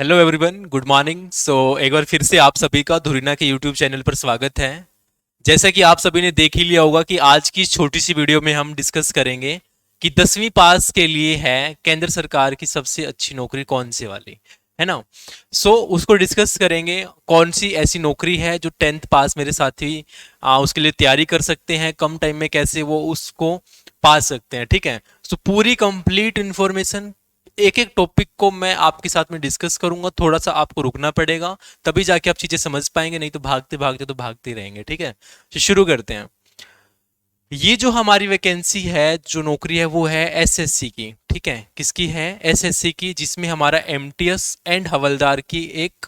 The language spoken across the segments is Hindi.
Hello everyone, good morning. एक बार फिर से आप सभी का धुरीना के यूट्यूब चैनल पर स्वागत है। जैसा कि आप सभी ने देख ही लिया होगा कि आज की इस छोटी सी वीडियो में हम डिस्कस करेंगे कि 10वीं पास के लिए है केंद्र सरकार की सबसे अच्छी नौकरी कौन सी वाली है ना। उसको डिस्कस करेंगे कौन सी ऐसी नौकरी है जो 10th पास मेरे साथी उसके लिए तैयारी कर सकते हैं, कम टाइम में कैसे वो उसको पा सकते हैं। ठीक है, पूरी कंप्लीट इन्फॉर्मेशन एक एक टॉपिक को मैं आपके साथ में डिस्कस करूंगा। थोड़ा सा आपको रुकना पड़ेगा, तभी जाके आप चीजें समझ पाएंगे, नहीं तो भागते भागते तो भागते ही रहेंगे। ठीक है, तो शुरू करते हैं। ये जो हमारी वैकेंसी है, जो नौकरी है, वो है एसएससी की। ठीक है, किसकी है? एसएससी की, जिसमें हमारा एमटीएस एंड हवलदार की एक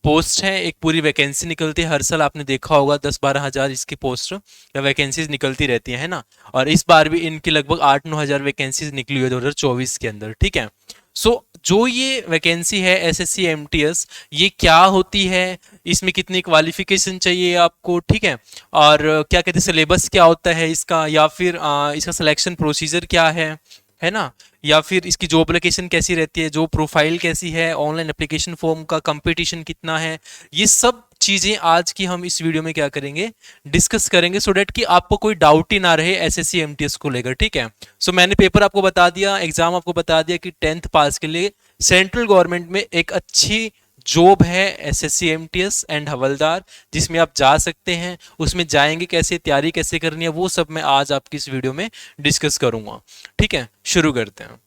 पोस्ट है। एक पूरी वैकेंसी निकलती है हर साल, आपने देखा होगा 10-12 हज़ार इसकी पोस्ट या वैकेंसीज निकलती रहती है ना। और इस बार भी इनकी लगभग 8-9 हज़ार वैकेंसीज निकली हुई है 2024 के अंदर। ठीक है, जो ये वैकेंसी है एसएससी एमटीएस, ये क्या होती है, इसमें कितनी क्वालिफिकेशन चाहिए आपको, ठीक है, और क्या कहते हैं, सिलेबस क्या होता है इसका, या फिर इसका सिलेक्शन प्रोसीजर क्या है ना, या फिर इसकी जॉब लोकेशन कैसी रहती है, जॉब प्रोफाइल कैसी है, ऑनलाइन एप्लीकेशन फॉर्म का कंपटीशन कितना है, ये सब चीजें आज की हम इस वीडियो में क्या करेंगे, डिस्कस करेंगे, सो डेट कि आपको कोई डाउट ही ना रहे एसएससी एमटीएस को लेकर। ठीक है, मैंने पेपर आपको बता दिया, एग्जाम आपको बता दिया कि 10th पास के लिए सेंट्रल गवर्नमेंट में एक अच्छी जॉब है एसएससी एमटीएस एंड हवलदार, जिसमें आप जा सकते हैं। उसमें जाएंगे कैसे, तैयारी कैसे करनी है, वो सब मैं आज आपकी इस वीडियो में डिस्कस करूंगा। ठीक है, शुरू करते हैं।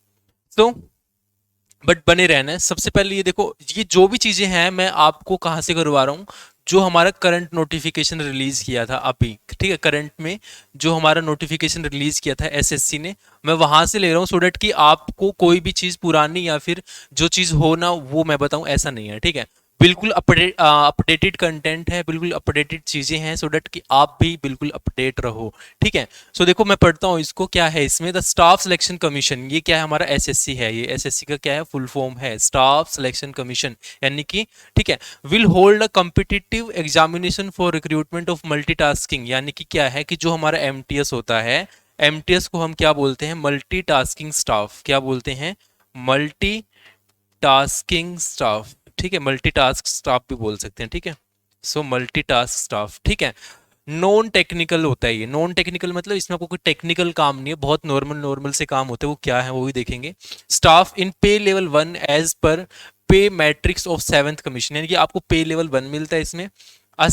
तो बट बने रहना है। सबसे पहले ये देखो, ये जो भी चीजें हैं मैं आपको कहाँ से करवा रहा हूँ, जो हमारा करंट नोटिफिकेशन रिलीज किया था अभी। ठीक है, करंट में जो हमारा नोटिफिकेशन रिलीज किया था एसएससी ने, मैं वहां से ले रहा हूँ, सो डेट कि आपको कोई भी चीज पुरानी या फिर जो चीज हो ना वो मैं बताऊं, ऐसा नहीं है। ठीक है, बिल्कुल अपडेटेड कंटेंट है, बिल्कुल अपडेटेड चीजें हैं, सो डेट कि आप भी बिल्कुल अपडेट रहो। ठीक है, देखो मैं पढ़ता हूँ इसको। क्या है इसमें? द स्टाफ सिलेक्शन कमीशन, ये क्या है? हमारा एसएससी है। ये एसएससी का क्या है? फुल फॉर्म है स्टाफ सिलेक्शन कमीशन, यानी कि ठीक है, will hold a competitive examination for recruitment of multitasking, यानी कि क्या है कि जो हमारा एमटीएस होता है, एमटीएस को हम क्या बोलते हैं? Multitasking staff. क्या बोलते हैं? Multi tasking staff. ठीक है, मल्टीटास्क स्टाफ भी बोल सकते हैं। ठीक है, मल्टीटास्क स्टाफ। ठीक है, नॉन टेक्निकल होता है ये। नॉन टेक्निकल मतलब इसमें आपको कोई टेक्निकल काम नहीं है, बहुत नॉर्मल नॉर्मल से काम होते हैं। वो क्या है वो भी देखेंगे। स्टाफ इन पे लेवल 1 एज पर पे मैट्रिक्स ऑफ 7th कमीशन, यानी कि आपको पे लेवल 1 मिलता है इसमें। A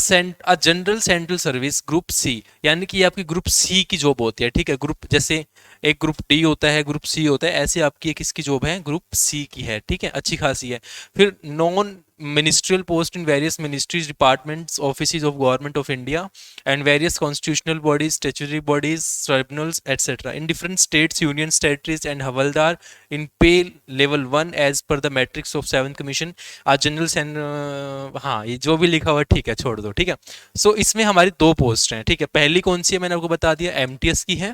general central service group C, यानी कि आपकी ग्रुप सी की जॉब होती है। ठीक है, ग्रुप जैसे एक ग्रुप डी होता है, ग्रुप सी होता है, ऐसे आपकी एक इसकी जॉब है, ग्रुप सी की है। ठीक है, अच्छी खासी है। फिर non ministerial post in various ministries, departments, offices of government of India and various constitutional bodies, statutory bodies, tribunals etcetera in different states, union territories and havildar in pay level 1 as per the matrix of 7th commission आ जनरल। हाँ, ये जो भी लिखा हुआ है ठीक है, छोड़ दो। ठीक है, इसमें हमारी दो पोस्ट हैं। ठीक है, पहली कौन सी है मैंने आपको बता दिया, एमटीएस की है।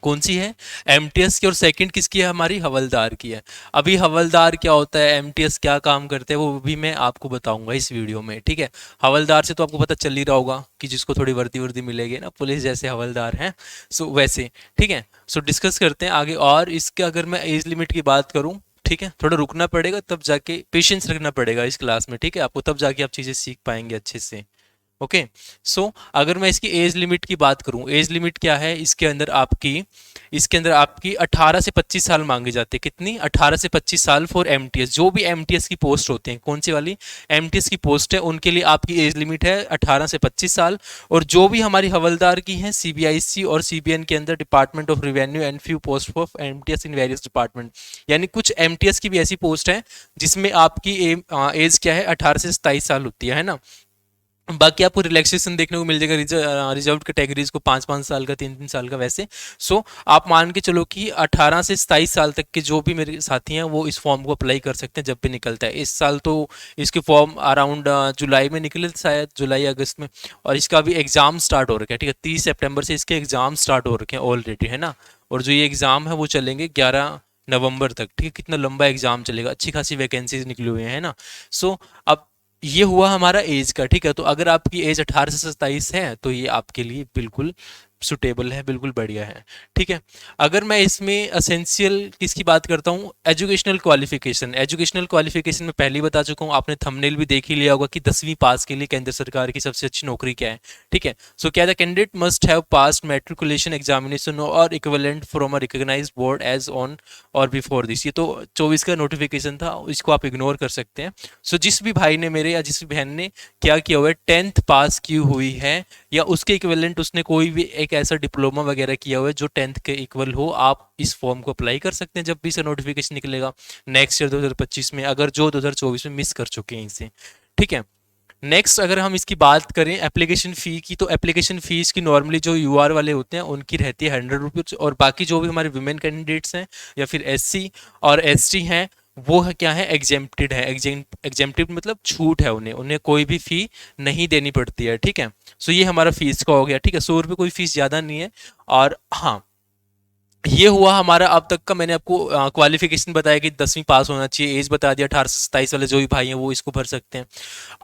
कौन सी है? एमटीएस की। और सेकंड किसकी है? हमारी हवलदार की है। अभी हवलदार क्या होता है, एमटीएस क्या काम करते हैं, वो भी मैं आपको बताऊंगा इस वीडियो में। ठीक है, हवलदार से तो आपको पता चल ही रहा होगा कि जिसको थोड़ी वर्दी वर्दी मिलेगी ना, पुलिस जैसे हवलदार हैं, वैसे। ठीक है, डिस्कस करते हैं आगे। और इसके अगर मैं एज लिमिट की बात करूं, ठीक है, थोड़ा रुकना पड़ेगा, तब जाके पेशेंस रखना पड़ेगा इस क्लास में। ठीक है, आपको तब जाके आप चीज़ें सीख पाएंगे अच्छे से। ओके, अगर मैं इसकी एज लिमिट की बात करूं, एज लिमिट क्या है इसके अंदर आपकी 18 से 25 साल मांगे जाते हैं। कितनी? 18 से 25 साल फॉर एमटीएस। जो भी एमटीएस की पोस्ट होती हैं, कौन सी वाली एमटीएस की पोस्ट है, उनके लिए आपकी एज लिमिट है 18 से 25 साल। और जो भी हमारी हवलदार की है, सीबीआईसी और सीबीएन के अंदर department of revenue and few post of MTS in various department, यानी कुछ एमटीएस की भी ऐसी पोस्ट है जिसमें आपकी एज क्या है, 18 से 27 साल होती है ना। बाकी आपको रिलैक्सेशन देखने को मिल जाएगा, रिजर्व कैटेगरीज को 5-5 साल का, 3-3 साल का, वैसे। आप मान के चलो कि 18 से 27 साल तक के जो भी मेरे साथी हैं वो इस फॉर्म को अप्लाई कर सकते हैं जब भी निकलता है। इस साल तो इसके फॉर्म अराउंड जुलाई में निकले थे, शायद जुलाई अगस्त में। और इसका भी एग्जाम स्टार्ट हो रखा है। ठीक है, 30 सितंबर से इसके एग्जाम स्टार्ट हो रखे हैं ऑलरेडी, है ना। और जो ये एग्जाम है वो चलेंगे 11 नवंबर तक। ठीक है, कितना लंबा एग्जाम चलेगा, अच्छी खासी वैकेंसीज निकली हुई है ना। अब ये हुआ हमारा एज का। ठीक है, तो अगर आपकी एज 18 से 27 है तो ये आपके लिए बिल्कुल सुटेबल है, बिल्कुल बढ़िया है। ठीक है, अगर मैं इसमें एसेंशियल किसकी बात करता हूँ, एजुकेशनल क्वालिफिकेशन। एजुकेशनल क्वालिफिकेशन में पहले ही बता चुका हूँ, आपने थंबनेल भी देख ही लिया होगा कि 10वीं पास के लिए केंद्र सरकार की सबसे अच्छी नौकरी क्या है। ठीक है, सो क्या the candidate must have passed matriculation examination और equivalent from a recognised board as on और बिफोर दिस। ये तो 24 का नोटिफिकेशन था, इसको आप इग्नोर कर सकते हैं। सो जिस भी भाई ने मेरे या जिस भी बहन ने क्या किया हुआ है, 10th पास की हुई है या उसके इक्विवेलेंट उसने कोई भी एक ऐसा डिप्लोमा वगैरह किया हुआ है जो 10th के इक्वल हो, आप इस फॉर्म को अप्लाई कर सकते हैं जब भी इसका नोटिफिकेशन निकलेगा नेक्स्ट ईयर 2025 में, अगर जो 2024 में मिस कर चुके हैं इसे। ठीक है, नेक्स्ट अगर हम इसकी बात करें एप्लीकेशन फ़ी की, तो एप्लीकेशन फ़ीस की नॉर्मली जो यूआर वाले होते हैं उनकी रहती है 100 रुपीज़, और बाकी जो भी हमारे वुमेन कैंडिडेट्स हैं या फिर एससी और एसटी हैं वो है क्या है, एग्जेम्प्टेड है। एग्जेम्प्टेड मतलब छूट है, उन्हें उन्हें कोई भी फ़ी नहीं देनी पड़ती है। ठीक है, सो ये हमारा फीस का हो गया। ठीक है, 100 रुपये कोई फीस ज़्यादा नहीं है। और हाँ, ये हुआ हमारा अब तक का, मैंने आपको क्वालिफिकेशन बताया कि 10वीं पास होना चाहिए, एज बता दिया 18 से 27 वाले जो भी भाई हैं वो इसको भर सकते हैं।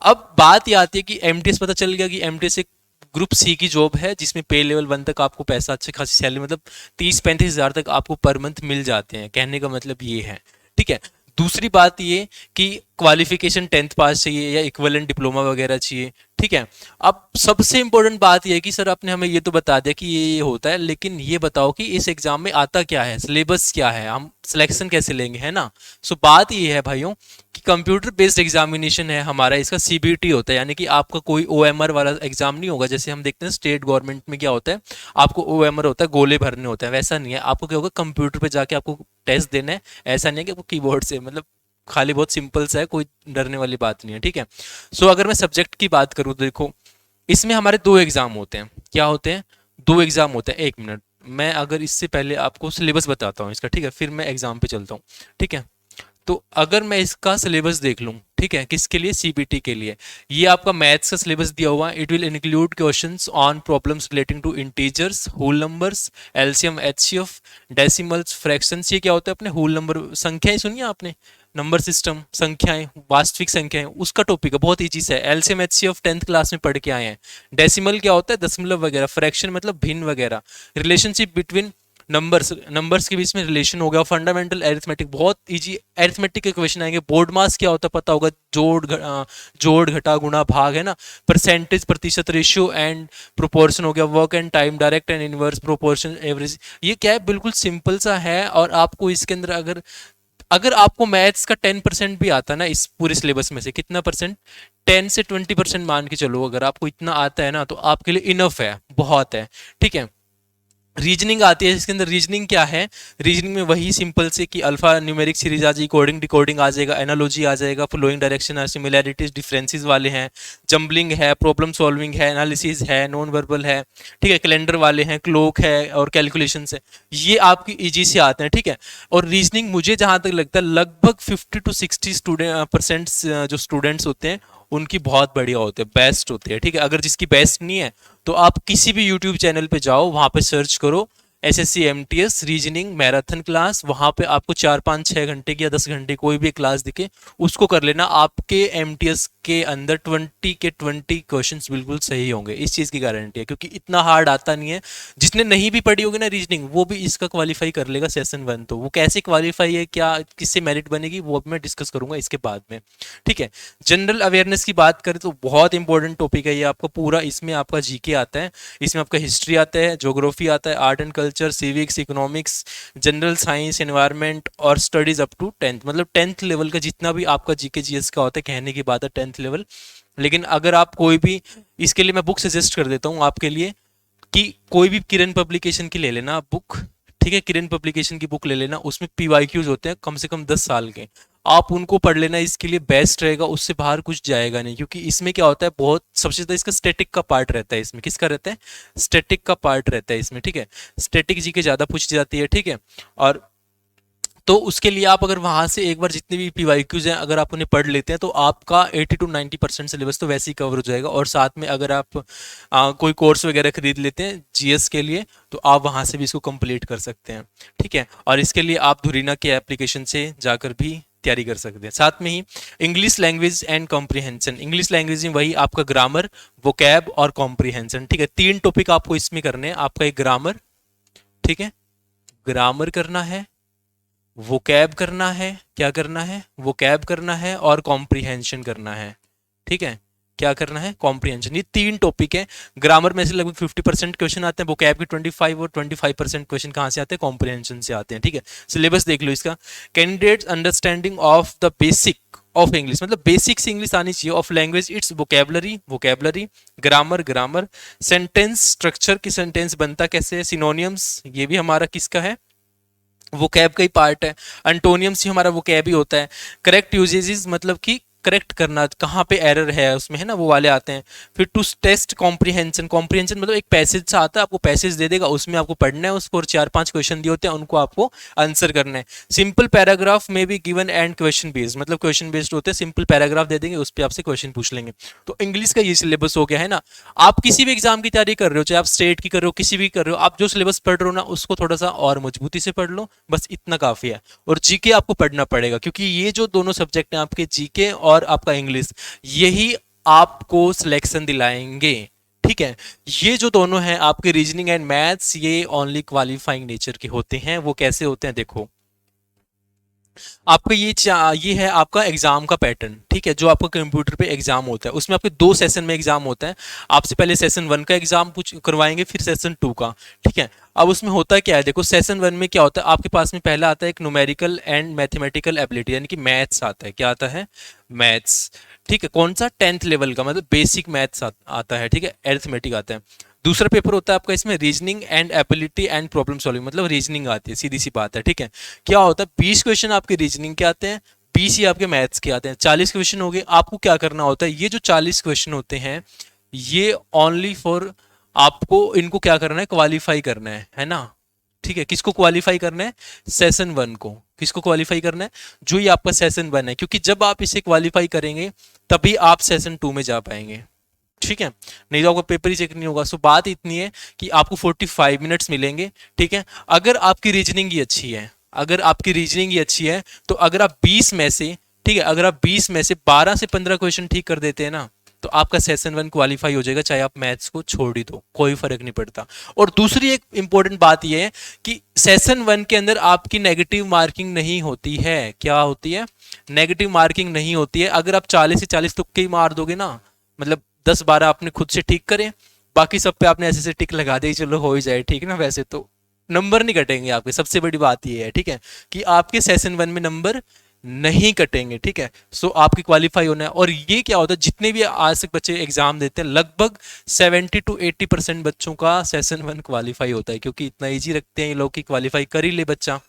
अब बात ये आती है कि एमटीएस, पता चल गया कि एमटीएस एक ग्रुप सी की जॉब है जिसमें पे लेवल 1 तक आपको पैसा अच्छी खासी सैलरी, मतलब 30-35 हज़ार तक आपको पर मंथ मिल जाते हैं, कहने का मतलब ये है। ठीक है, दूसरी बात ये कि क्वालिफिकेशन 10th पास चाहिए या इक्विवेलेंट डिप्लोमा वगैरह चाहिए। ठीक है, अब सबसे इंपॉर्टेंट बात यह है कि सर आपने हमें ये तो बता दिया कि ये होता है, लेकिन ये बताओ कि इस एग्जाम में आता क्या है, सिलेबस क्या है, हम सिलेक्शन कैसे लेंगे, है ना। सो बात ये है भाइयों कि कंप्यूटर बेस्ड एग्जामिनेशन है हमारा, इसका सीबीटी होता है, यानी कि आपका कोई ओएमआर वाला एग्जाम नहीं होगा। जैसे हम देखते हैं स्टेट गवर्नमेंट में क्या होता है, आपको ओएमआर होता है, गोले भरने होते हैं, वैसा नहीं है। आपको क्या होगा, कंप्यूटर पे जाके आपको टेस्ट देना है। ऐसा नहीं है कि आपको कीबोर्ड से, मतलब खाली बहुत सिंपल सा है, कोई डरने वाली बात नहीं है। ठीक है, सो अगर मैं सब्जेक्ट की बात करूँ तो देखो, इसमें हमारे 2 एग्जाम होते हैं। क्या होते हैं, 2 एग्जाम होते हैं। एक मिनट, मैं अगर इससे पहले आपको सिलेबस बताता हूँ इसका, ठीक है, फिर मैं एग्जाम पे चलता हूँ। ठीक है, तो अगर मैं इसका सिलेबस देख लूँ, ठीक है, किसके लिए, सीबीटी के लिए, ये आपका मैथ्स का सिलेबस दिया हुआ है। It will include questions on problems relating to integers, whole numbers, LCM, HCF, decimals, fractions. ये क्या होता है, अपने होल नंबर, संख्याएं सुनिए आपने, नंबर सिस्टम, संख्याएं, वास्तविक संख्याएं, उसका टॉपिक है, बहुत ईजी सा है। एलसीएम एचसीएफ 10th क्लास में पढ़ के आए हैं। डेसिमल क्या होता है, दशमलव वगैरह। फ्रैक्शन मतलब भिन्न वगैरह। रिलेशनशिप बिटवीन नंबर्स के बीच में रिलेशन हो गया। फंडामेंटल एरिथमेटिक, बहुत इजी एरिथमेटिक के क्वेश्चन आएंगे। बोर्ड मास क्या होता है पता होगा, जोड़ घटा गुणा भाग, है ना। परसेंटेज, प्रतिशत, रेशियो एंड प्रोपोर्शन हो गया। Work and time, direct and inverse, proportion, average. ये क्या है, बिल्कुल सिंपल सा है। और आपको इसके अंदर अगर अगर आपको मैथ्स का 10% भी आता है ना, इस पूरे सिलेबस में से कितना परसेंट, 10 से 20% मान के चलो, अगर आपको इतना आता है ना तो आपके लिए इनफ है, बहुत है। ठीक है, रीजनिंग आती है इसके अंदर। रीजनिंग क्या है, रीजनिंग में वही सिंपल से कि अल्फा न्यूमेरिक सीरीज आ जाएगी, कोडिंग डिकोडिंग आ जाएगा, एनालॉजी आ जाएगा, फ्लोइंग डायरेक्शन है, सिमिलैरिटीज डिफरेंसेस वाले हैं, जंबलिंग है, प्रॉब्लम सॉल्विंग है, एनालिसिस है, नॉन वर्बल है। ठीक है, कैलेंडर वाले हैं, क्लोक है और कैलकुलेशंस है। ये आपकी इजी से आते हैं। ठीक है, और रीजनिंग मुझे जहां तक लगता है लगभग 50 to 60% जो स्टूडेंट्स होते हैं उनकी बहुत बढ़िया होते हैं, बेस्ट होते हैं। ठीक है, अगर जिसकी बेस्ट नहीं है तो आप किसी भी यूट्यूब चैनल पे जाओ, वहां पे सर्च करो SSC MTS reasoning marathon class, वहां पे आपको 4-5-6 घंटे की या 10 घंटे कोई भी क्लास दिखे उसको कर लेना। आपके एमटीएस के अंदर 20 के 20 क्वेश्चंस बिल्कुल सही होंगे, इस चीज़ की गारंटी है, क्योंकि इतना हार्ड आता नहीं है। जिसने नहीं भी पढ़ी होगी ना रीजनिंग, वो भी इसका क्वालिफाई कर लेगा सेशन 1। तो वो कैसे क्वालिफाई है, क्या किससे मेरिट बनेगी, वो मैं डिस्कस करूंगा इसके बाद में। ठीक है, जनरल अवेयरनेस की बात करें तो बहुत इंपॉर्टेंट टॉपिक है ये आपका पूरा। इसमें आपका जीके आता है, इसमें आपका हिस्ट्री आता है, ज्योग्राफी आता है, art and culture, civics, economics, general science, environment और स्टडीज अप टू 10th, मतलब 10th लेवल का जितना भी आपका जीके जीएस का होता है, कहने की बात है 10th लेवल। लेकिन अगर आप कोई भी, इसके लिए मैं बुक सजेस्ट कर देता हूँ आपके लिए कि कोई भी किरण पब्लिकेशन की ले लेना आप बुक। ठीक है, किरण पब्लिकेशन की बुक ले लेना, उसमें पीवाईक्यूज होते हैं कम से कम 10 साल के, आप उनको पढ़ लेना, इसके लिए बेस्ट रहेगा। उससे बाहर कुछ जाएगा नहीं, क्योंकि इसमें क्या होता है, बहुत सबसे ज़्यादा इसका स्टैटिक का पार्ट रहता है। इसमें किसका रहता है, स्टैटिक का पार्ट रहता है इसमें। ठीक है, स्टैटिक जी के ज़्यादा पूछी जाती है। ठीक है, और तो उसके लिए आप अगर वहाँ से एक बार जितने भी पीवाईक्यूज हैं अगर आप उन्हें पढ़ लेते हैं तो आपका 80 to 90% सिलेबस तो वैसे ही कवर हो जाएगा। और साथ में अगर आप कोई कोर्स वगैरह खरीद लेते हैं जीएस के लिए तो आप वहाँ से भी इसको कंप्लीट कर सकते हैं। ठीक है, और इसके लिए आप धुरीना के एप्लीकेशन से जाकर भी तैयारी कर सकते हैं। साथ में ही English language and comprehension, English language में वही आपका ग्रामर, वोकैब और कॉम्प्रिहेंशन, ठीक है। 3 टॉपिक आपको इसमें करने हैं। आपका एक ग्रामर, ठीक है, ग्रामर करना है, वोकैब करना है, क्या करना है, वोकैब करना है और कॉम्प्रिहेंशन करना है, ठीक है। क्या करना है, कॉम्प्रिहेंशन। ये 3 टॉपिक है। ग्रामर में से लगभग 50% क्वेश्चन आते हैं, वोकैब के 25 और 25% क्वेश्चन कहाँ से आते हैं, कॉम्प्रिहेंशन से आते हैं, ठीक है। सिलेबस देख लो इसका। Candidates understanding of the basic of English, मतलब बेसिक्स इंग्लिश आनी चाहिए, of language it's vocabulary, vocabulary, grammar, grammar, sentence structure की सेंटेंस बनता कैसे है, सिनोनियम्स, ये भी हमारा किसका है, वोकैब का ही पार्ट है। एंटोनियम्स ही हमारा वोकैब ही होता है। करेक्ट यूजेजेस, मतलब कि करेक्ट करना, कहाँ पे एरर है उसमें, है ना, वो वाले आते हैं। फिर टू टेस्ट कॉम्प्रिहेंशन, कॉम्प्रिहेंशन मतलब एक पैसेज सा आता है, आपको पैसेज दे देगा, उसमें आपको पढ़ना है उसको, और 4-5 क्वेश्चन दिए होते हैं, उनको आपको आंसर करना है। सिंपल पैराग्राफ में भी गिवन एंड क्वेश्चन बेस्ड, मतलब क्वेश्चन बेस्ड होते हैं, सिंपल पैराग्राफ दे देंगे, उस पर आपसे क्वेश्चन पूछ लेंगे। तो इंग्लिश का ये सिलेबस हो गया है ना। आप किसी भी एग्जाम की तैयारी कर रहे हो, चाहे आप स्टेट की कर रहे हो, किसी भी कर रहे हो, आप जो सिलेबस पढ़ रहे हो ना, उसको थोड़ा सा और मजबूती से पढ़ लो, बस इतना काफी है। और जीके आपको पढ़ना पड़ेगा, क्योंकि ये जो दोनों सब्जेक्ट हैं आपके, जीके और आपका इंग्लिश, यही आपको सिलेक्शन दिलाएंगे, ठीक है। ये जो दोनों हैं आपके रीजनिंग एंड मैथ्स, ये ओनली क्वालिफाइंग नेचर के होते हैं। वो कैसे होते हैं, देखो आपका ये है आपका एग्जाम का पैटर्न, ठीक है, जो आपका कंप्यूटर पे एग्जाम होता है। उसमें आपके 2 सेशन में एग्जाम होता है। आपसे पहले सेशन 1 का एग्जाम कुछ करवाएंगे, फिर सेशन 2 का, ठीक है। अब उसमें होता क्या है, देखो सेशन 1 में क्या होता है, आपके पास में पहला आता है एक न्यूमेरिकल एंड मैथमेटिकल एबिलिटी, यानी कि मैथ्स आता है। क्या आता है, मैथ्स, ठीक है। कौन सा, 10th लेवल का, मतलब बेसिक मैथ्स आता है, ठीक है, अरिथमेटिक आता है। दूसरा पेपर होता है आपका इसमें reasoning and ability and problem solving, मतलब रीजनिंग आती है, सीधी सी बात है, ठीक है। क्या होता है, 20 क्वेश्चन आपके रीजनिंग के आते हैं, 20 ही आपके मैथ्स के आते हैं, 40 क्वेश्चन हो गए। आपको क्या करना होता है, ये जो 40 क्वेश्चन होते हैं, ये ओनली फॉर आपको इनको क्या करना है, क्वालिफाई करना है ना, ठीक है। किसको क्वालिफाई करना है, सेशन 1 को। किसको क्वालिफाई करना है, जो ये आपका सेशन 1 है, क्योंकि जब आप इसे क्वालिफाई करेंगे तभी आप सेशन 2 में जा पाएंगे, ठीक है, नहीं तो आपका पेपर ही चेक नहीं होगा। सो बात इतनी है कि आपको 45 मिनट्स मिलेंगे, ठीक है। अगर आपकी रीजनिंग ही अच्छी है, अगर आपकी रीजनिंग ही अच्छी है, तो अगर आप 20 में से, ठीक है, अगर आप 20 में से 12 से 15 क्वेश्चन ठीक कर देते हैं ना, तो आपका सेशन 1 क्वालिफाई हो जाएगा, चाहे आप मैथ्स को छोड़ ही दो, कोई फर्क नहीं पड़ता। और दूसरी एक इंपॉर्टेंट बात यह है कि सेशन 1 के अंदर आपकी नेगेटिव मार्किंग नहीं होती है। क्या होती है, नेगेटिव मार्किंग नहीं होती है। अगर आप 40 से 40 तुक्के ही मार दोगे ना, मतलब 10-12 आपने खुद से ठीक करें, बाकी सब पे आपने ऐसे से टिक लगा दी, चलो हो ही जाए, ठीक ना, वैसे तो नंबर नहीं कटेंगे आपके। सबसे बड़ी बात ये है, ठीक है, कि आपके सेशन 1 में नंबर नहीं कटेंगे, ठीक है। सो आपकी क्वालिफाई होना है। और ये क्या होता है, जितने भी आज तक बच्चे एग्जाम देते हैं, लगभग 70 to 80% बच्चों का सेशन 1 क्वालिफाई होता है, क्योंकि इतना ईजी रखते हैं ये लोग कि क्वालिफाई कर ही ले बच्चा,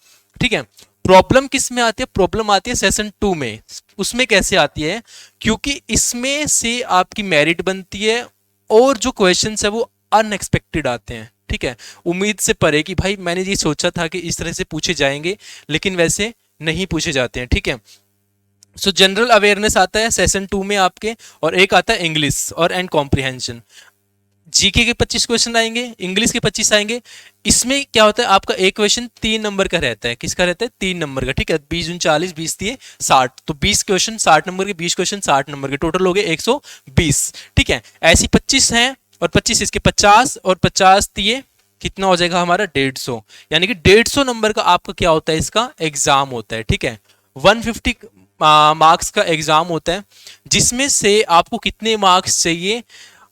ठीक है। प्रॉब्लम किस में आती है, प्रॉब्लम आती है सेशन 2 में। उसमें कैसे आती है, क्योंकि इसमें से आपकी मेरिट बनती है, और जो क्वेश्चंस है वो अनएक्सपेक्टेड आते हैं, ठीक है, उम्मीद से परे, कि भाई मैंने ये सोचा था कि इस तरह से पूछे जाएंगे, लेकिन वैसे नहीं पूछे जाते हैं, ठीक है। सो जनरल अवेयरनेस आता है सेशन 2 में आपके, और एक आता है इंग्लिश और एंड कॉम्प्रिहेंशन। जीके के 25 क्वेश्चन आएंगे, इंग्लिश के 25 आएंगे। इसमें क्या होता है, आपका एक क्वेश्चन 3 नंबर का रहता है। किसका रहता है, 3 नंबर का, ठीक है। 20 × 40, 20 दिए 60, तो 20 क्वेश्चन 60 नंबर के, 20 क्वेश्चन 60 नंबर के, टोटल हो गए 120, ठीक है। ऐसी 25 हैं, और 25 इसके 50, और 50 दिए कितना हो जाएगा हमारा 150, यानी कि 150 नंबर का आपका क्या होता है, इसका एग्जाम होता है, ठीक है। 150 मार्क्स का एग्जाम होता है, जिसमें से आपको कितने मार्क्स चाहिए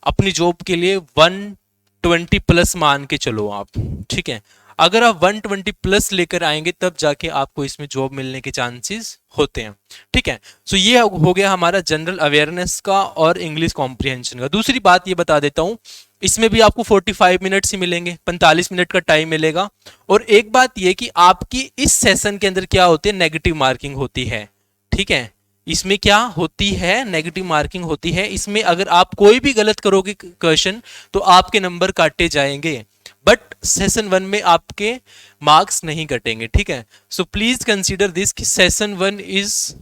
अपनी जॉब के लिए, 120 प्लस मान के चलो आप, ठीक है। अगर आप 120 प्लस लेकर आएंगे, तब जाके आपको इसमें जॉब मिलने के चांसेस होते हैं, ठीक है। सो ये हो गया हमारा जनरल अवेयरनेस का और इंग्लिश कॉम्प्रिहेंशन का। दूसरी बात ये बता देता हूं, इसमें भी आपको 45 मिनट्स ही मिलेंगे, 45 मिनट का टाइम मिलेगा। और एक बात ये कि आपकी इस सेशन के अंदर क्या होती है, नेगेटिव मार्किंग होती है, ठीक है। इसमें क्या होती है, नेगेटिव मार्किंग होती है। इसमें अगर आप कोई भी गलत करोगे क्वेश्चन, तो आपके नंबर काटे जाएंगे, बट सेशन 1 में आपके मार्क्स नहीं कटेंगे, ठीक है। सो प्लीज कंसीडर दिस कि session 1 is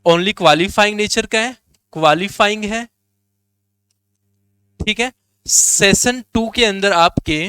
only qualifying nature का है, क्वालिफाइंग है, ठीक है। सेशन 2 के अंदर आपके,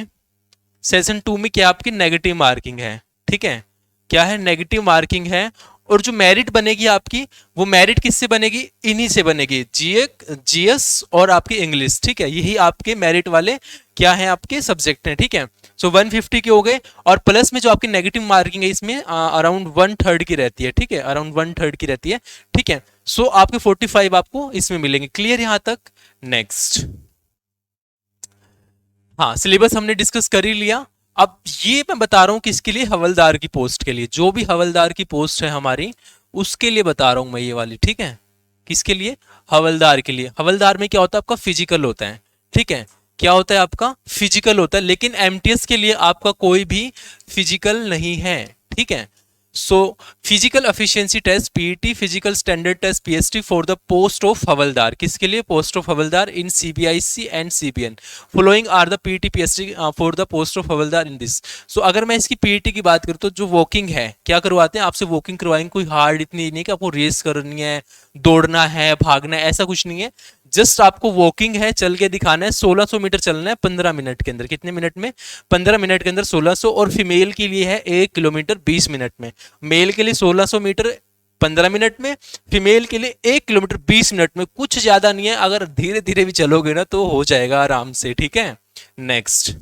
सेशन 2 में क्या आपकी नेगेटिव मार्किंग है, ठीक है, क्या है, नेगेटिव मार्किंग है। और जो मेरिट बनेगी आपकी, वो मेरिट किससे बनेगी, इन्हीं से बनेगी, जीएस और आपकी इंग्लिश, ठीक है, यही आपके मेरिट वाले क्या है, आपके सब्जेक्ट हैं, ठीक है। सो 150 के हो गए, और प्लस में जो आपकी नेगेटिव मार्किंग है इसमें अराउंड 1/3 की रहती है, ठीक है, अराउंड 1/3 की रहती है, ठीक है। सो आपके 45 आपको इसमें मिलेंगे। क्लियर यहां तक? नेक्स्ट, हाँ, सिलेबस हमने डिस्कस कर ही लिया। अब ये मैं बता रहा हूं किसके लिए, हवलदार की पोस्ट के लिए, जो भी हवलदार की पोस्ट है हमारी, उसके लिए बता रहा हूं मैं ये वाली, ठीक है। किसके लिए? हवलदार के लिए। हवलदार में क्या होता है, आपका फिजिकल होता है, ठीक है, क्या होता है आपका फिजिकल होता है, लेकिन एमटीएस के लिए आपका कोई भी फिजिकल नहीं है, ठीक है। So physical efficiency test PET, physical standard test PST for the post of havildar, किसके लिए, post of havildar in CBIC and CBN, following are the PET PST for the post of havildar in this. So अगर मैं इसकी पीईटी की बात करूँ तो जो वॉकिंग है, क्या करवाते हैं आपसे, वॉकिंग करवाएंगे, कोई हार्ड इतनी नहीं कि आपको रेस करनी है, दौड़ना है, भागना है, ऐसा कुछ नहीं है, जस्ट आपको वॉकिंग है, चल के दिखाना है, 1600 मीटर चलना है 15 मिनट के अंदर, कितने मिनट में, 15 मिनट के अंदर 1600, और फीमेल के लिए है 1 किलोमीटर 20 मिनट में, मेल के लिए 1600 मीटर 15 मिनट में, फीमेल के लिए 1 किलोमीटर 20 मिनट में, कुछ ज्यादा नहीं है, अगर धीरे धीरे भी चलोगे ना तो हो जाएगा आराम से, ठीक है। नेक्स्ट,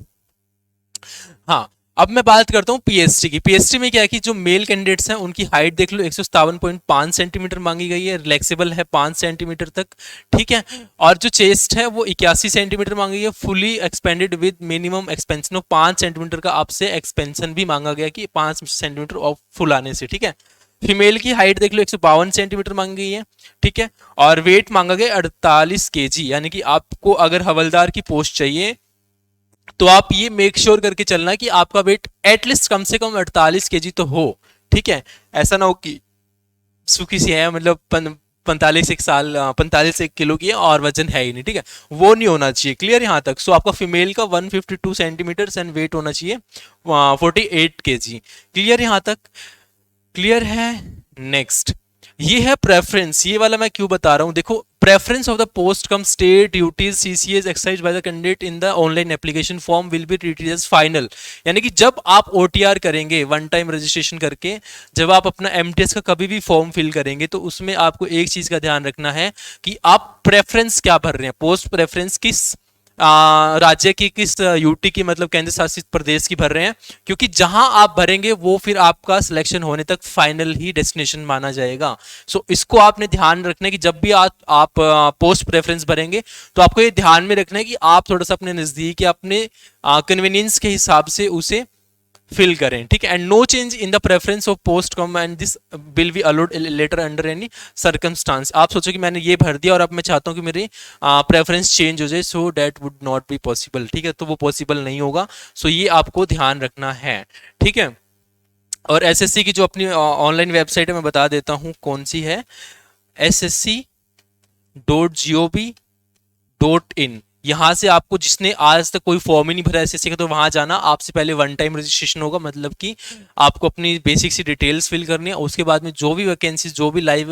हाँ, अब मैं बात करता हूँ पीएसटी की। पीएसटी में क्या है कि जो मेल कैंडिडेट्स हैं उनकी हाइट देख लो, 157.5 सेंटीमीटर मांगी गई है, रिलैक्सेबल है 5 सेंटीमीटर तक, ठीक है। और जो चेस्ट है वो 81 सेंटीमीटर मांगी गई है, fully expanded with minimum expansion of 5 centimetre का आपसे एक्सपेंशन भी मांगा गया कि 5 सेंटीमीटर ऑफ फुल आने से, ठीक है। फीमेल की हाइट देख लो, 152 सेंटीमीटर मांगी गई है, ठीक है। और वेट मांगा गया 48 केजी, यानी कि आपको अगर हवलदार की पोस्ट चाहिए तो आप ये मेक श्योर करके चलना कि आपका वेट एटलीस्ट कम से कम 48 केजी तो हो, ठीक है। ऐसा ना हो कि सूखी सी है, मतलब 45 एक साल 45 एक किलो की है और वजन है ही नहीं, ठीक है, वो नहीं होना चाहिए। क्लियर यहां तक? सो आपका फीमेल का 152 सेंटीमीटर एंड वेट होना चाहिए 48 केजी। क्लियर यहां तक? क्लियर है? नेक्स्ट, ये है प्रेफरेंस। ये वाला मैं क्यों बता रहा हूं, देखो, preference of the post cum state duties CCS exercise by the candidate in the online application form will be treated as final, यानी कि जब आप ओटीआर करेंगे, वन टाइम रजिस्ट्रेशन करके, जब आप अपना एमटीएस का कभी भी फॉर्म फिल करेंगे, तो उसमें आपको एक चीज का ध्यान रखना है कि आप प्रेफरेंस क्या भर रहे हैं, पोस्ट प्रेफरेंस किस राज्य की, किस यूटी की, मतलब केंद्र शासित प्रदेश की भर रहे हैं, क्योंकि जहां आप भरेंगे वो फिर आपका सिलेक्शन होने तक फाइनल ही डेस्टिनेशन माना जाएगा। सो इसको आपने ध्यान रखना है कि जब भी आप पोस्ट प्रेफरेंस भरेंगे तो आपको ये ध्यान में रखना है कि आप थोड़ा सा अपने नजदीक या अपने कन्वीनियंस के हिसाब से उसे फिल करें, ठीक है। And no change in the preference of post cum and this will be allowed later under any circumstance. आप सोचो कि मैंने ये भर दिया और अब मैं चाहता हूं कि मेरी प्रेफरेंस चेंज हो जाए, so that would not be possible, ठीक है, तो वो पॉसिबल नहीं होगा। सो ये आपको ध्यान रखना है, ठीक है। और एसएससी की जो अपनी ऑनलाइन वेबसाइट है मैं बता देता हूं कौन सी है, ssc.gov.in। यहां से आपको, जिसने आज तक कोई फॉर्म ही नहीं भरा एसएससी का, तो वहां जाना, आपसे पहले वन टाइम रजिस्ट्रेशन होगा, मतलब कि आपको अपनी बेसिक सी डिटेल्स फिल करनी है, उसके बाद में जो भी वैकेंसी, जो भी लाइव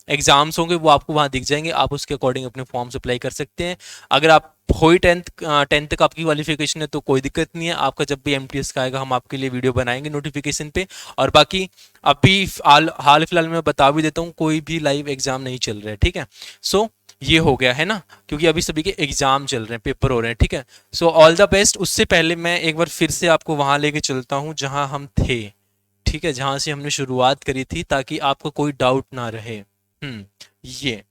एग्जाम्स होंगे वो आपको वहां दिख जाएंगे, आप उसके अकॉर्डिंग अपने फॉर्म्स अप्लाई कर सकते हैं। अगर आप हो ही टेंथ तक आपकी क्वालिफिकेशन है तो कोई दिक्कत नहीं है, आपका जब भी एमटीएस का आएगा हम आपके लिए वीडियो बनाएंगे नोटिफिकेशन पे। और बाकी अभी हाल फिलहाल में बता भी देता हूँ, कोई भी लाइव एग्जाम नहीं चल रहा है, ठीक है। सो ये हो गया है ना, क्योंकि अभी सभी के एग्जाम चल रहे हैं, पेपर हो रहे हैं, ठीक है। So all the best. उससे पहले मैं एक बार फिर से आपको वहां लेके चलता हूं जहां हम थे, ठीक है, जहां से हमने शुरुआत करी थी, ताकि आपको कोई डाउट ना रहे। ये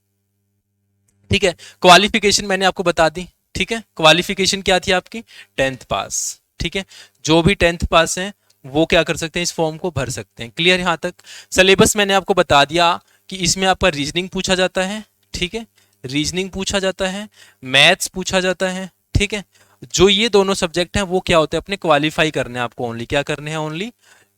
ठीक है, क्वालिफिकेशन मैंने आपको बता दी, ठीक है। क्वालिफिकेशन क्या थी आपकी, 10th पास, ठीक है। जो भी 10th पास है वो क्या कर सकते हैं, इस फॉर्म को भर सकते हैं। क्लियर यहां तक? सिलेबस मैंने आपको बता दिया कि इसमें आपका रीजनिंग पूछा जाता है, ठीक है, रीजनिंग पूछा जाता है, मैथ्स पूछा जाता है, ठीक है। जो ये दोनों सब्जेक्ट हैं वो क्या होते हैं, अपने क्वालिफाई करने हैं आपको, ओनली क्या करने हैं, ओनली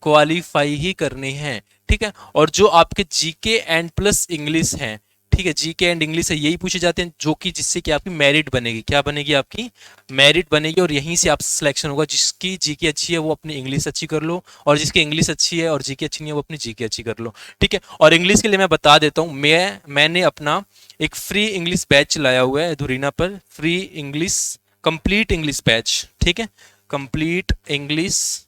क्वालिफाई ही करने हैं, ठीक है। और जो आपके जीके एंड प्लस इंग्लिश हैं, ठीक है, जीके एंड इंग्लिश है, यही पूछे जाते हैं, जो कि जिससे कि आपकी मेरिट बनेगी, क्या बनेगी, आपकी मेरिट बनेगी, और यहीं से आप सिलेक्शन होगा। जिसकी जीके अच्छी है वो अपनी इंग्लिश अच्छी कर लो, और जिसकी इंग्लिश अच्छी है और जीके अच्छी नहीं है वो अपनी जीके अच्छी कर लो, ठीक है। और इंग्लिश के लिए मैं बता देता हूँ, मैंने अपना एक फ्री इंग्लिश बैच चलाया हुआ है धुरीना पर, free English complete English batch, ठीक है, कंप्लीट इंग्लिश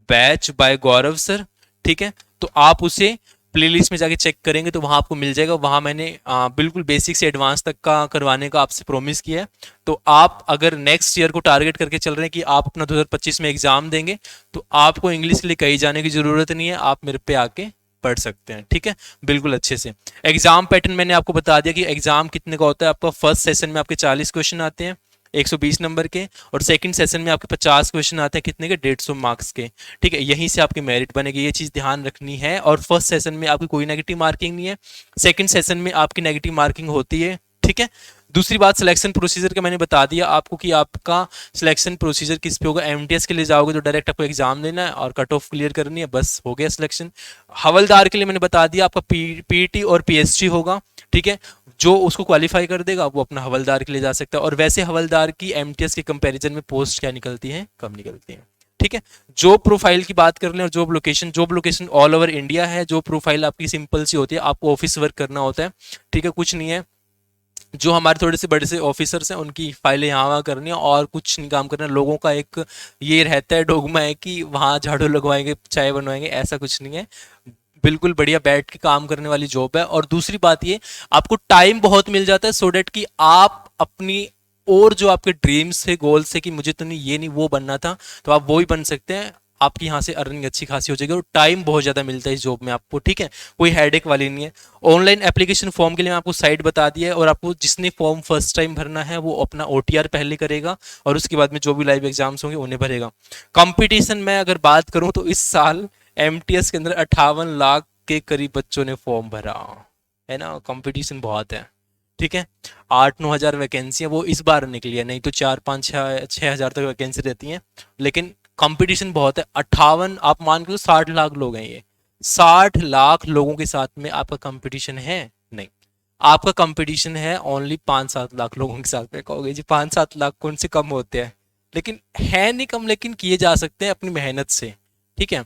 बैच बाय गौरव सर, ठीक है। तो आप उसे प्लेलिस्ट में जाके चेक करेंगे तो वहाँ आपको मिल जाएगा। वहाँ मैंने बिल्कुल बेसिक से एडवांस तक का करवाने का आपसे प्रॉमिस किया है। तो आप अगर नेक्स्ट ईयर को टारगेट करके चल रहे हैं कि आप अपना 2025 में एग्जाम देंगे, तो आपको इंग्लिश के लिए कहीं जाने की जरूरत नहीं है, आप मेरे पे आके पढ़ सकते हैं, ठीक है, बिल्कुल अच्छे से। एग्जाम पैटर्न मैंने आपको बता दिया कि एग्जाम कितने का होता है। आपका फर्स्ट सेशन में आपके 40 क्वेश्चन आते हैं 120 नंबर के, और सेकंड सेशन में आपके 50 क्वेश्चन आते हैं कितने के, 150 मार्क्स के, ठीक है। यहीं से आपकी मेरिट बनेगी, ये चीज़ ध्यान रखनी है। और फर्स्ट सेशन में आपकी कोई नेगेटिव मार्किंग नहीं है, सेकंड सेशन में आपकी नेगेटिव मार्किंग होती है, ठीक है। दूसरी बात, सिलेक्शन प्रोसीजर का मैंने बता दिया आपको कि आपका सिलेक्शन प्रोसीजर किस पे होगा। एमटीएस के लिए जाओगे तो डायरेक्ट आपको एग्जाम देना है और कट ऑफ क्लियर करनी है, बस हो गया सिलेक्शन। हवलदार के लिए मैंने बता दिया आपका पीटी और पीएसटी होगा, ठीक है। जो उसको क्वालिफाई कर देगा वो अपना हवलदार के लिए जा सकता है। और वैसे हवलदार की एमटीएस के कंपैरिजन में पोस्ट क्या निकलती है, कम निकलती है, ठीक है। जॉब प्रोफाइल की बात कर लें और job location all over India है। जॉब प्रोफाइल आपकी सिंपल सी होती है, आपको ऑफिस वर्क करना होता है, ठीक है, कुछ नहीं है। जो हमारे थोड़े से बड़े से ऑफिसर्स हैं उनकी फाइलें यहाँ वहाँ करनी है और कुछ नहीं काम करना। लोगों का एक ये रहता है, डोगमा है कि वहाँ झाड़ू लगवाएंगे, चाय बनवाएंगे, ऐसा कुछ नहीं है। बिल्कुल बढ़िया बैठ के काम करने वाली जॉब है। और दूसरी बात ये, आपको टाइम बहुत मिल जाता है सो डेट कि आप अपनी और जो आपके ड्रीम्स है, गोल्स है कि मुझे तो नहीं ये नहीं वो बनना था, तो आप वो ही बन सकते हैं। आपकी यहाँ से अर्निंग अच्छी खासी हो जाएगी और टाइम बहुत ज़्यादा मिलता है इस जॉब में आपको, ठीक है, कोई हेडेक वाली नहीं है। ऑनलाइन एप्लीकेशन फॉर्म के लिए मैं आपको साइट बता दिया है, और आपको जिसने फॉर्म फर्स्ट टाइम भरना है वो अपना ओटीआर पहले करेगा और उसके बाद में जो भी लाइव एग्जाम्स होंगे उन्हें भरेगा। कंपटीशन में अगर बात करूँ तो इस साल एमटीएस के अंदर 58 लाख के करीब बच्चों ने फॉर्म भरा है ना। कंपटीशन बहुत है, ठीक है। 8-9 हज़ार वैकेंसियां वो इस बार निकली है, नहीं तो 4-5-6 हज़ार तक वैकेंसी रहती हैं, लेकिन कंपटीशन बहुत है। 58, आप मान के 60 लाख लोग हैं, ये 60 लाख लोगों के साथ में आपका कंपटीशन है नहीं। आपका कंपटीशन है ओनली 5-7 लाख लोगों के साथ में। कहोगे जी 5-7 लाख कौन से कम होते हैं, लेकिन है नहीं कम, लेकिन किए जा सकते हैं अपनी मेहनत से, ठीक है।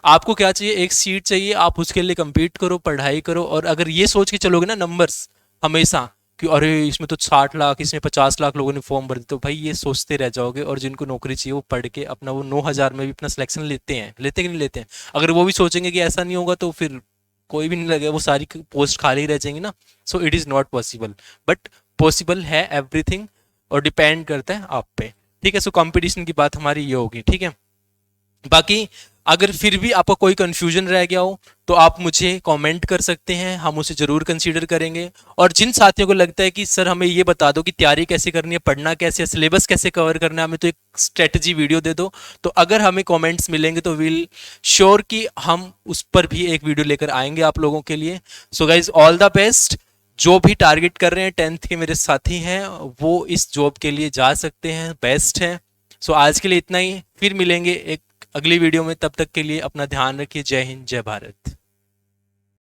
आपको क्या चाहिए, एक सीट चाहिए, आप उसके लिए compete करो, पढ़ाई करो। और अगर ये सोच के चलोगे ना नंबर्स हमेशा कि अरे इसमें तो 60 लाख, इसमें 50 लाख लोगों ने फॉर्म भर दिया, तो भाई ये सोचते रह जाओगे। और जिनको नौकरी चाहिए वो पढ़ के अपना वो 9 हज़ार में भी अपना सिलेक्शन लेते हैं, लेते कि नहीं लेते हैं। अगर वो भी सोचेंगे कि ऐसा नहीं होगा तो फिर कोई भी नहीं लगेगा, वो सारी पोस्ट खाली रह जाएंगी ना। So it is not possible, but possible है एवरीथिंग, और डिपेंड करता है आप पे, ठीक है। सो कंपटीशन की बात हमारी ये होगी, ठीक है। बाकी अगर फिर भी आपका कोई कंफ्यूजन रह गया हो तो आप मुझे कमेंट कर सकते हैं, हम उसे ज़रूर कंसीडर करेंगे। और जिन साथियों को लगता है कि सर हमें ये बता दो कि तैयारी कैसे करनी है, पढ़ना कैसे है, सिलेबस कैसे कवर करना है, हमें तो एक स्ट्रेटजी वीडियो दे दो, तो अगर हमें कमेंट्स मिलेंगे तो विल श्योर कि हम उस पर भी एक वीडियो लेकर आएंगे आप लोगों के लिए। So guys all the best. जो भी टारगेट कर रहे हैं 10th के मेरे साथी हैं वो इस जॉब के लिए जा सकते हैं, बेस्ट हैं। सो आज के लिए इतना ही, फिर मिलेंगे एक अगली वीडियो में। तब तक के लिए अपना ध्यान रखिए। जय हिंद, जय भारत।